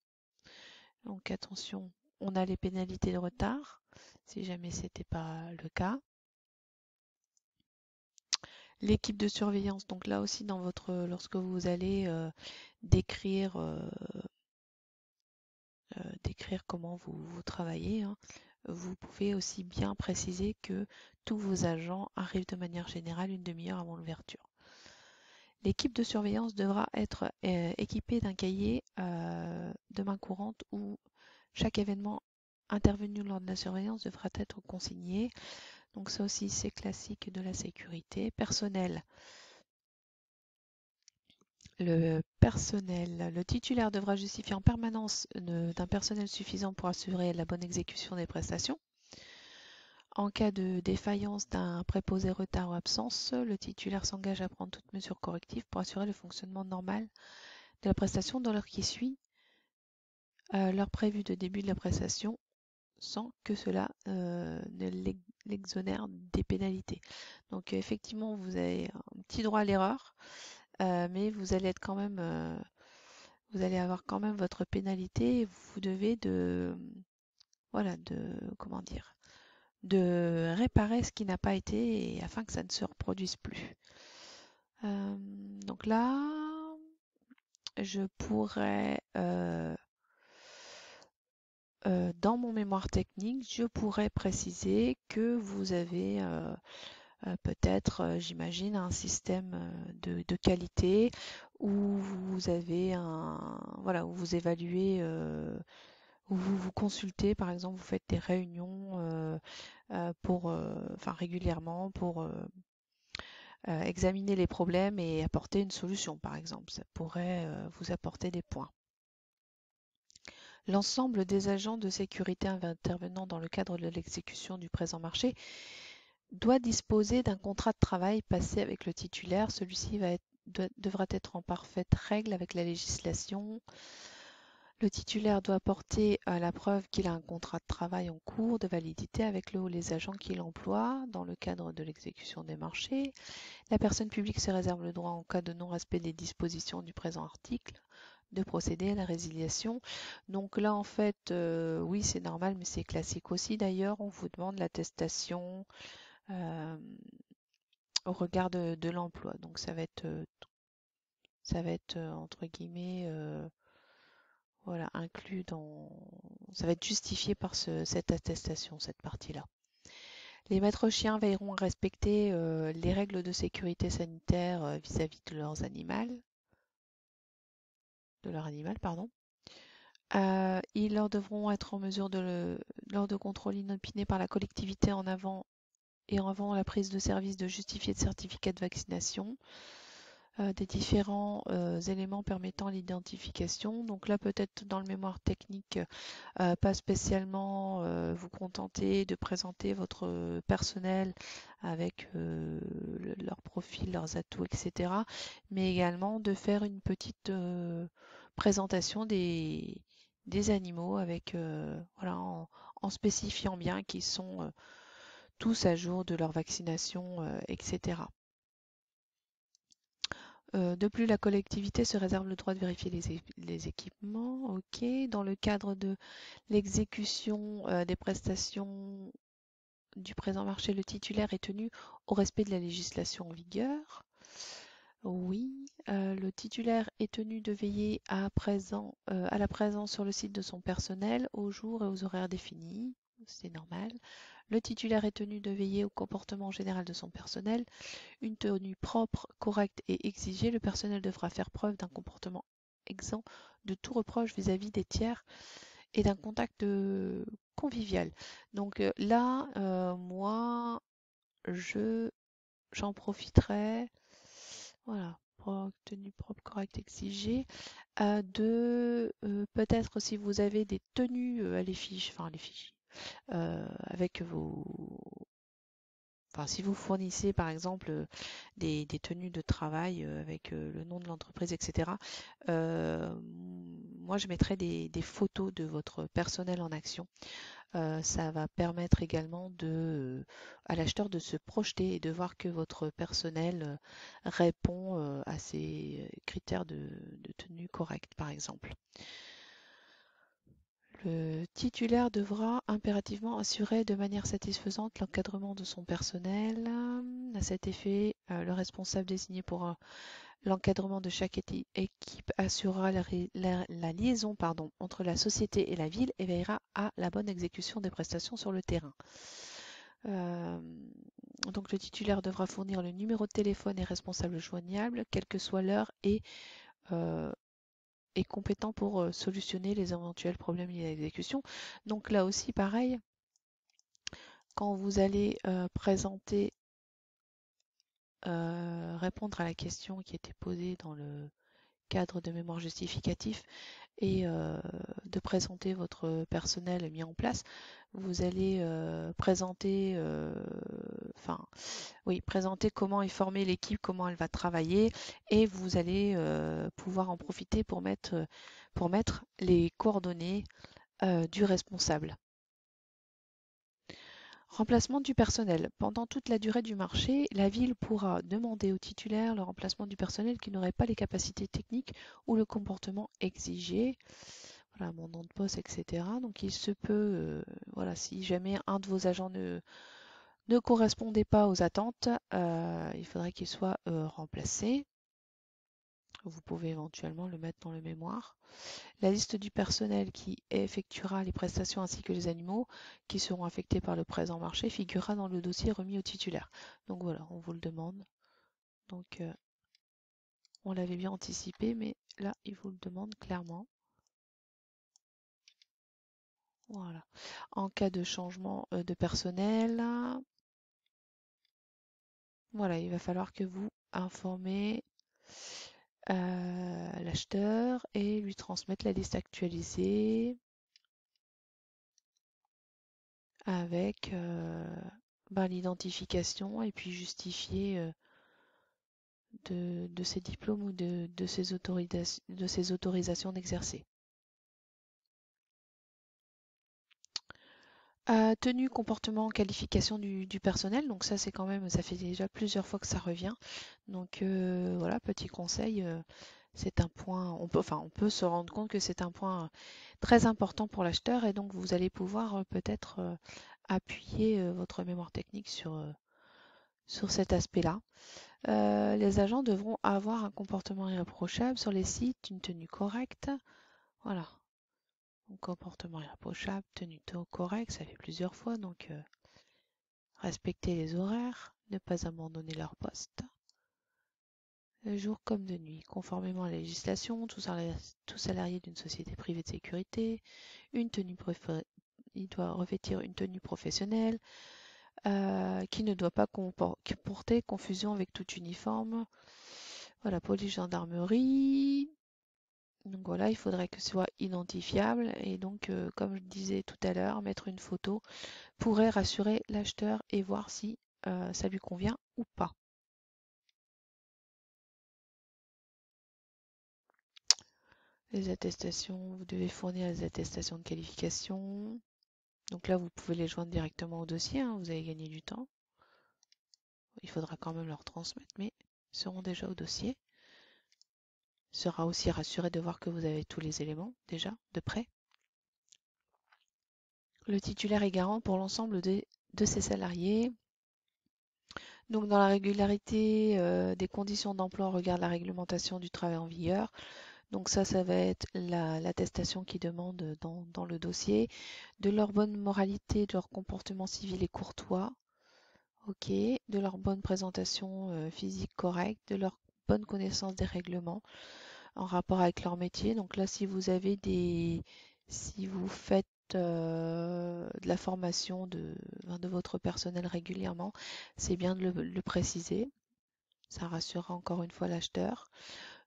Donc attention, on a les pénalités de retard, si jamais ce n'était pas le cas. L'équipe de surveillance, donc là aussi lorsque vous allez décrire, décrire comment vous travaillez, hein, vous pouvez aussi bien préciser que tous vos agents arrivent de manière générale une demi-heure avant l'ouverture. L'équipe de surveillance devra être équipée d'un cahier de main courante où chaque événement intervenu lors de la surveillance devra être consigné. Donc ça aussi, c'est classique de la sécurité. Le titulaire devra justifier en permanence d'un personnel suffisant pour assurer la bonne exécution des prestations. En cas de défaillance d'un préposé retard ou absence, le titulaire s'engage à prendre toute mesure corrective pour assurer le fonctionnement normal de la prestation dans l'heure qui suit l'heure prévue de début de la prestation sans que cela ne l'exonère des pénalités. Donc effectivement, vous avez un petit droit à l'erreur, mais vous allez être quand même, vous allez avoir quand même votre pénalité. Et vous devez voilà, comment dire, de réparer ce qui n'a pas été afin que ça ne se reproduise plus. Donc là, je pourrais dans mon mémoire technique, je pourrais préciser que vous avez peut-être, j'imagine, un système de qualité où vous avez voilà, où vous évaluez, où vous consultez, par exemple, vous faites des réunions enfin régulièrement pour examiner les problèmes et apporter une solution, par exemple. Ça pourrait vous apporter des points. L'ensemble des agents de sécurité intervenant dans le cadre de l'exécution du présent marché doit disposer d'un contrat de travail passé avec le titulaire. Celui-ci devra être en parfaite règle avec la législation. Le titulaire doit apporter la preuve qu'il a un contrat de travail en cours de validité avec le ou les agents qu'il emploie dans le cadre de l'exécution des marchés. La personne publique se réserve le droit, en cas de non-respect des dispositions du présent article, de procéder à la résiliation. Donc là, en fait, oui, c'est normal, mais c'est classique aussi. D'ailleurs, on vous demande l'attestation au regard de l'emploi. Donc ça va être entre guillemets, voilà, inclus dans, ça va être justifié par cette attestation, cette partie-là. Les maîtres chiens veilleront à respecter les règles de sécurité sanitaire vis-à-vis de leur animal, pardon. Ils leur devront être en mesure lors de contrôles inopinés par la collectivité en avant la prise de service de justifier de certificat de vaccination, des différents éléments permettant l'identification. Donc là, peut-être dans le mémoire technique, pas spécialement vous contenter de présenter votre personnel avec leur profil, leurs atouts, etc. Mais également de faire une petite présentation des animaux avec voilà, en spécifiant bien qu'ils sont tous à jour de leur vaccination, etc. De plus, la collectivité se réserve le droit de vérifier les équipements. Ok. Dans le cadre de l'exécution des prestations du présent marché, le titulaire est tenu au respect de la législation en vigueur. Oui, le titulaire est tenu de veiller à la présence sur le site de son personnel aux jours et aux horaires définis. C'est normal. Le titulaire est tenu de veiller au comportement général de son personnel. Une tenue propre, correcte et exigée. Le personnel devra faire preuve d'un comportement exempt de tout reproche vis-à-vis des tiers et d'un contact convivial. Donc là, moi, j'en profiterai, voilà, tenue propre, correcte, exigée, de peut-être si vous avez des tenues à l'effigie, enfin à l'effigie, avec vos, enfin si vous fournissez par exemple des tenues de travail avec le nom de l'entreprise, etc. Moi, je mettrai des photos de votre personnel en action. Ça va permettre également à l'acheteur de se projeter et de voir que votre personnel répond à ces critères de tenue correcte, par exemple. Le titulaire devra impérativement assurer de manière satisfaisante l'encadrement de son personnel. À cet effet, le responsable désigné pour l'encadrement de chaque équipe assurera la liaison entre la société et la ville et veillera à la bonne exécution des prestations sur le terrain. Donc le titulaire devra fournir le numéro de téléphone et responsable joignable, quelle que soit l'heure, et est compétent pour solutionner les éventuels problèmes liés à l'exécution. Donc là aussi, pareil, quand vous allez répondre à la question qui était posée dans le cadre de mémoire justificatif et de présenter votre personnel mis en place, vous allez présenter comment est formée l'équipe, comment elle va travailler, et vous allez pouvoir en profiter pour mettre les coordonnées du responsable. Remplacement du personnel. Pendant toute la durée du marché, la ville pourra demander au titulaire le remplacement du personnel qui n'aurait pas les capacités techniques ou le comportement exigé. Voilà, mon nom de poste, etc. Donc il se peut, voilà, si jamais un de vos agents ne correspondait pas aux attentes, il faudrait qu'il soit remplacé. Vous pouvez éventuellement le mettre dans le mémoire. La liste du personnel qui effectuera les prestations ainsi que les animaux qui seront affectés par le présent marché figurera dans le dossier remis au titulaire. Donc voilà, on vous le demande. Donc on l'avait bien anticipé, mais là, il vous le demande clairement. Voilà. En cas de changement de personnel, voilà, il va falloir que vous informez l'acheteur et lui transmettre la liste actualisée avec l'identification et puis justifier de ses diplômes ou de ses autorisations d'exercer. Tenue, comportement, qualification du personnel. Donc ça, c'est quand même, ça fait déjà plusieurs fois que ça revient. Donc voilà, petit conseil, c'est un point, on peut se rendre compte que c'est un point très important pour l'acheteur et donc vous allez pouvoir peut-être appuyer votre mémoire technique sur cet aspect-là. Les agents devront avoir un comportement irréprochable sur les sites, une tenue correcte. Voilà. Donc, comportement irréprochable, tenue correcte, ça fait plusieurs fois. Donc, respecter les horaires, ne pas abandonner leur poste, de jour comme de nuit, conformément à la législation, tout salarié d'une société privée de sécurité, il doit revêtir une tenue professionnelle qui ne doit pas comporter confusion avec tout uniforme. Voilà, police, gendarmerie. Donc voilà, il faudrait que ce soit identifiable et donc, comme je disais tout à l'heure, mettre une photo pourrait rassurer l'acheteur et voir si ça lui convient ou pas. Les attestations, vous devez fournir les attestations de qualification. Donc là, vous pouvez les joindre directement au dossier, hein, vous avez gagné du temps. Il faudra quand même leur transmettre, mais ils seront déjà au dossier. Il sera aussi rassuré de voir que vous avez tous les éléments déjà de près. Le titulaire est garant pour l'ensemble de ses salariés. Donc dans la régularité des conditions d'emploi, on regarde la réglementation du travail en vigueur. Donc ça va être l'attestation qui demande dans le dossier, de leur bonne moralité, de leur comportement civil et courtois, ok, de leur bonne présentation physique correcte, de leur bonne connaissance des règlements en rapport avec leur métier. Donc là, si vous faites de la formation de votre personnel régulièrement, c'est bien de le préciser. Ça rassurera encore une fois l'acheteur.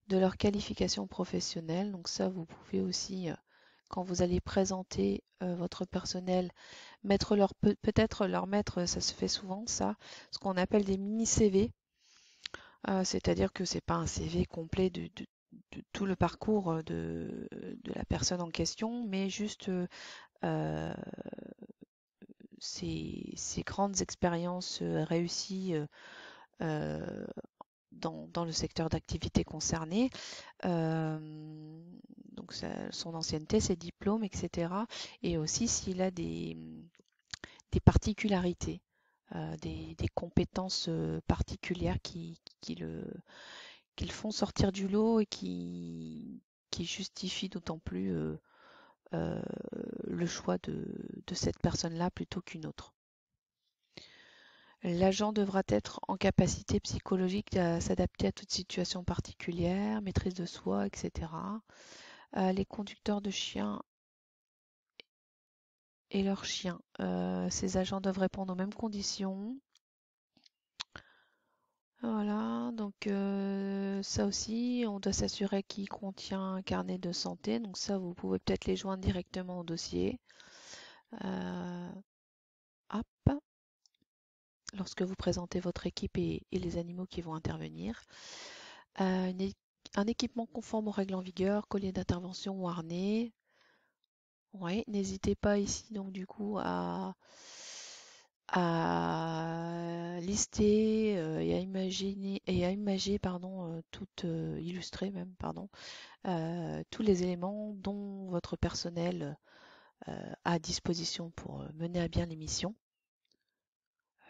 De leur qualification professionnelle. Donc ça, vous pouvez aussi, quand vous allez présenter votre personnel, peut-être leur mettre, ça se fait souvent ça, ce qu'on appelle des mini CV. C'est-à-dire que c'est pas un CV complet de tout le parcours de la personne en question, mais juste ses grandes expériences réussies euh, dans le secteur d'activité concerné. Euh, donc son ancienneté, ses diplômes, etc. Et aussi s'il a des particularités, des compétences particulières qui le font sortir du lot et qui justifient d'autant plus euh, le choix de cette personne-là plutôt qu'une autre. L'agent devra être en capacité psychologique à s'adapter à toute situation particulière, maîtrise de soi, etc. Les conducteurs de chiens et leurs chiens. Ces agents doivent répondre aux mêmes conditions. Voilà, donc ça aussi, on doit s'assurer qu'il contient un carnet de santé. Donc ça, vous pouvez peut-être les joindre directement au dossier. Euh, hop, lorsque vous présentez votre équipe et les animaux qui vont intervenir. Euh, une é- un équipement conforme aux règles en vigueur, collier d'intervention ou harnais. Ouais, n'hésitez pas ici donc du coup à lister et à imager pardon, illustrer même pardon, tous les éléments dont votre personnel a à disposition pour mener à bien les missions.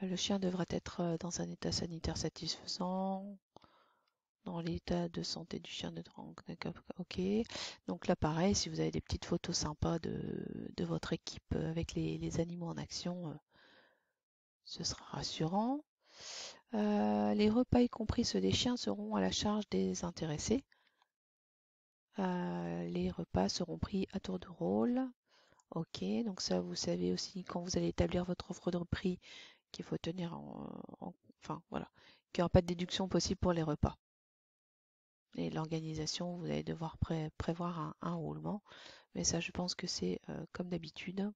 Le chien devra être dans un état sanitaire satisfaisant, dans l'état de santé du chien de tranque. Ok. Donc là, pareil, si vous avez des petites photos sympas de votre équipe avec les animaux en action, ce sera rassurant. Les repas, y compris ceux des chiens, seront à la charge des intéressés. Les repas seront pris à tour de rôle. Ok, donc ça, vous savez aussi quand vous allez établir votre offre de prix qu'il faut tenir enfin voilà, qu'il n'y aura pas de déduction possible pour les repas. Et l'organisation, vous allez devoir prévoir un roulement. Mais ça, je pense que c'est comme d'habitude.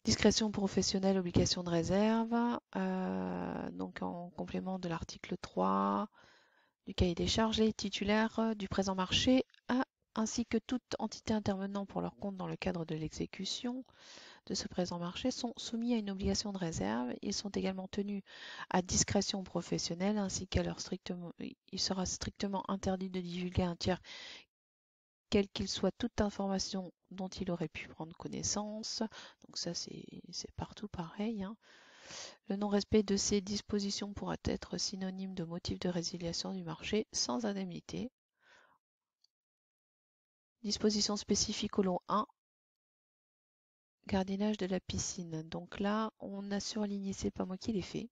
Discrétion professionnelle, obligation de réserve. Donc en complément de l'article 3 du cahier des charges, les titulaires du présent marché ainsi que toute entité intervenant pour leur compte dans le cadre de l'exécution de ce présent marché sont soumis à une obligation de réserve. Ils sont également tenus à discrétion professionnelle ainsi qu'à leur strictement, il sera strictement interdit de divulguer à un tiers quel qu'il soit toute information dont il aurait pu prendre connaissance. Donc ça c'est partout pareil, hein. Le non-respect de ces dispositions pourra être synonyme de motif de résiliation du marché sans indemnité. Disposition spécifique au lot 1, gardiennage de la piscine. Donc là, on a surligné, c'est pas moi qui l'ai fait.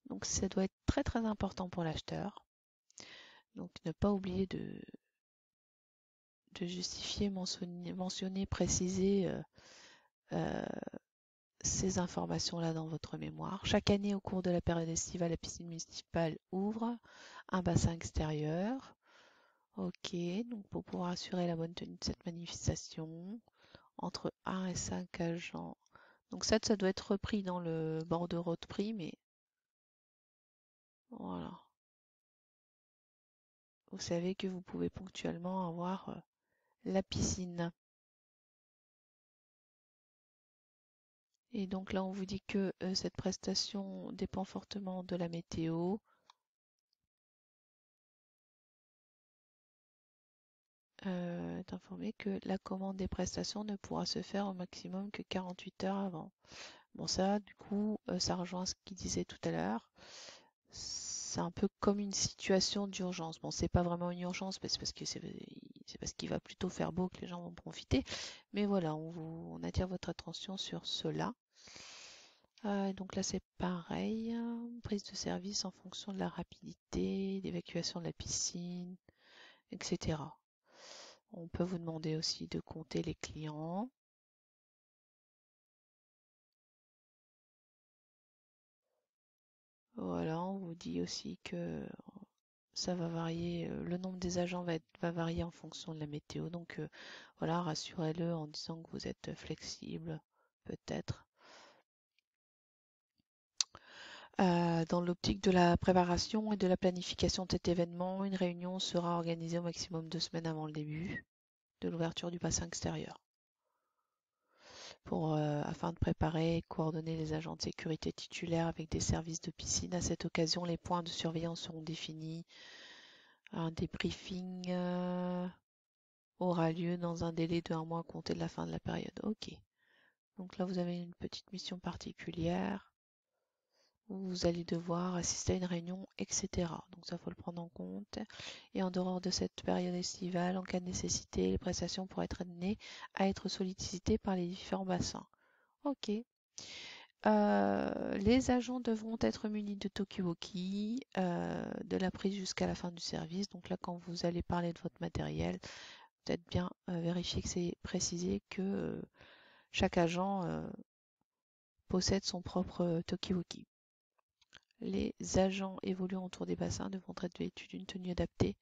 Donc ça doit être très très important pour l'acheteur. Donc ne pas oublier de justifier, mentionner, préciser euh, ces informations-là dans votre mémoire. Chaque année, au cours de la période estivale, la piscine municipale ouvre un bassin extérieur. Ok, donc pour pouvoir assurer la bonne tenue de cette manifestation, entre 1 et 5 agents. Donc ça doit être repris dans le bordereau de prix, mais voilà. Vous savez que vous pouvez ponctuellement avoir la piscine. Et donc là, on vous dit que cette prestation dépend fortement de la météo. D'informer que la commande des prestations ne pourra se faire au maximum que 48 heures avant. Bon, ça, du coup, ça rejoint ce qu'il disait tout à l'heure. C'est un peu comme une situation d'urgence. Bon, c'est pas vraiment une urgence, parce que c'est parce qu'il va plutôt faire beau que les gens vont profiter. Mais voilà, on attire votre attention sur cela. Donc là, c'est pareil, hein. Prise de service en fonction de la rapidité, d'évacuation de la piscine, etc. On peut vous demander aussi de compter les clients. Voilà, on vous dit aussi que ça va varier, le nombre des agents va varier en fonction de la météo. Donc voilà, rassurez-le en disant que vous êtes flexible, peut-être. Dans l'optique de la préparation et de la planification de cet événement, une réunion sera organisée au maximum 2 semaines avant le début de l'ouverture du bassin extérieur, afin de préparer et coordonner les agents de sécurité titulaires avec des services de piscine. À cette occasion, les points de surveillance seront définis. Un débriefing aura lieu dans un délai de 1 mois à compter de la fin de la période. Ok. Donc là, vous avez une petite mission particulière où vous allez devoir assister à une réunion, etc. Donc ça, faut le prendre en compte. Et en dehors de cette période estivale, en cas de nécessité, les prestations pourraient être amenées à être sollicitées par les différents bassins. Ok. Les agents devront être munis de Talkie-Walkie de la prise jusqu'à la fin du service. Donc là, quand vous allez parler de votre matériel, peut-être bien vérifier que c'est précisé que chaque agent possède son propre Talkie-Walkie. Les agents évoluant autour des bassins devront être vêtus d'une tenue adaptée.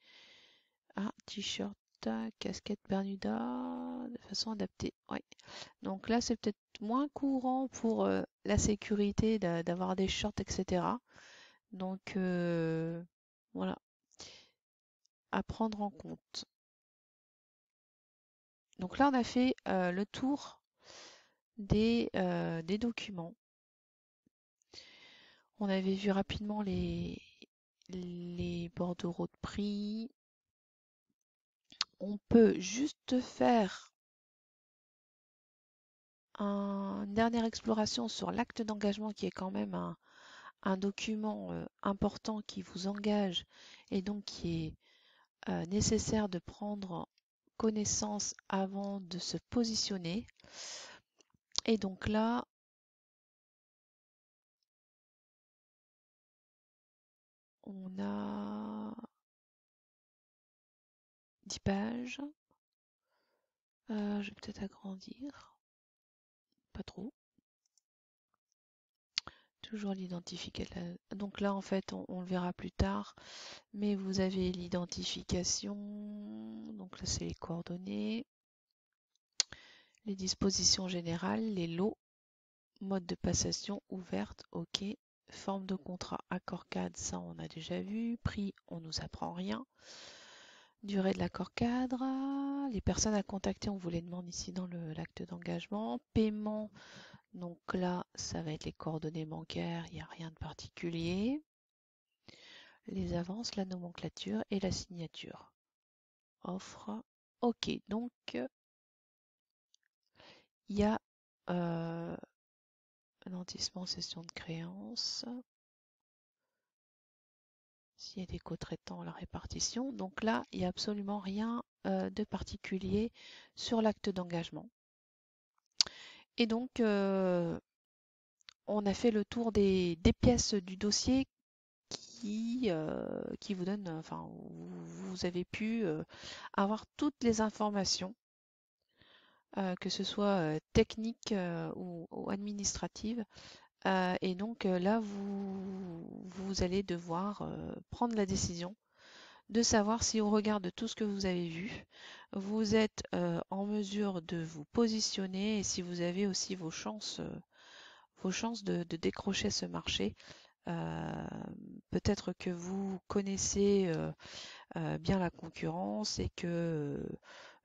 T-shirt, casquette Bermuda, de façon adaptée. Ouais. Donc là, c'est peut-être moins courant pour la sécurité d'avoir des shorts, etc. Donc voilà, à prendre en compte. Donc là, on a fait le tour des documents. On avait vu rapidement les bordereaux de prix. On peut juste faire une dernière exploration sur l'acte d'engagement qui est quand même un document important qui vous engage et donc qui est nécessaire de prendre connaissance avant de se positionner. Et donc là, on a 10 pages. Je vais peut-être agrandir. Pas trop. Toujours l'identification. Donc là, en fait, on le verra plus tard. Mais vous avez l'identification. Donc là, c'est les coordonnées. Les dispositions générales, les lots, mode de passation ouverte, OK. Forme de contrat, accord cadre, ça on a déjà vu. Prix, on nous apprend rien. Durée de l'accord cadre, les personnes à contacter, on vous les demande ici dans l'acte d'engagement. Paiement, donc là, ça va être les coordonnées bancaires, il n'y a rien de particulier. Les avances, la nomenclature et la signature. Offre, OK. Donc, il y a nantissement, cession de créances. S'il y a des co-traitants, la répartition. Donc là, il n'y a absolument rien de particulier sur l'acte d'engagement. Et donc, on a fait le tour des pièces du dossier qui vous donnent, enfin, vous avez pu avoir toutes les informations, que ce soit techniques ou administratives. Et donc là, vous allez devoir prendre la décision de savoir si au regard de tout ce que vous avez vu, vous êtes en mesure de vous positionner et si vous avez aussi vos chances de décrocher ce marché. Peut-être que vous connaissez bien la concurrence et que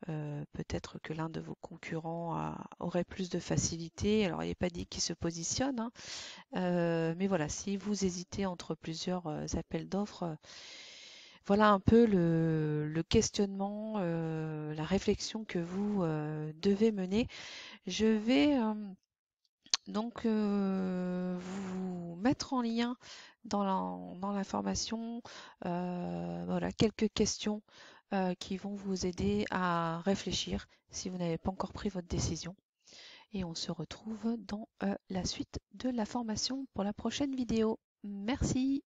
peut-être que l'un de vos concurrents aurait plus de facilité. Alors, il n'est pas dit qu'il se positionne, hein. Mais voilà, si vous hésitez entre plusieurs appels d'offres, voilà un peu le questionnement, la réflexion que vous devez mener. Je vais donc vous mettre en lien dans l'information, voilà, quelques questions qui vont vous aider à réfléchir si vous n'avez pas encore pris votre décision. Et on se retrouve dans la suite de la formation pour la prochaine vidéo. Merci.